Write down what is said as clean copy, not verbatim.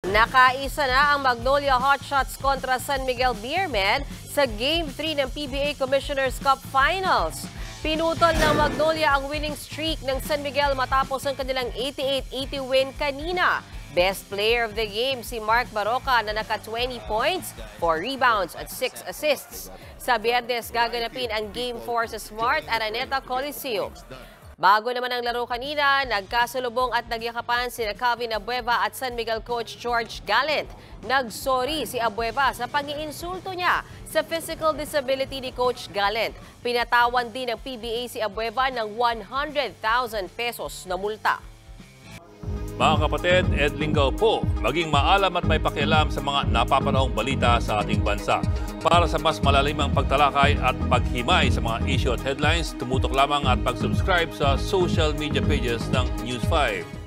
Nakaisa na ang Magnolia Hotshots kontra San Miguel Beermen sa Game 3 ng PBA Commissioner's Cup Finals. Pinutol ng Magnolia ang winning streak ng San Miguel matapos ang kanilang 88-80 win kanina. Best player of the game si Mark Baroca na naka 20 points, 4 rebounds at 6 assists. Sa Biyernes gaganapin ang Game 4 sa Smart Araneta Coliseum. Bago naman ang laro kanina, nagkasalubong at nagyakapan sina Calvin Abueva at San Miguel coach George Gallant. Nagsorry si Abueva sa pag-iinsulto niya sa physical disability ni Coach Gallant. Pinatawan din ng PBA si Abueva ng 100,000 pesos na multa. Mga kapatid, Ed Lingaw po, maging maalam at may pakialam sa mga napapanahong balita sa ating bansa. Para sa mas malalimang pagtalakay at paghimay sa mga issue at headlines, tumutok lamang at pag-subscribe sa social media pages ng News 5.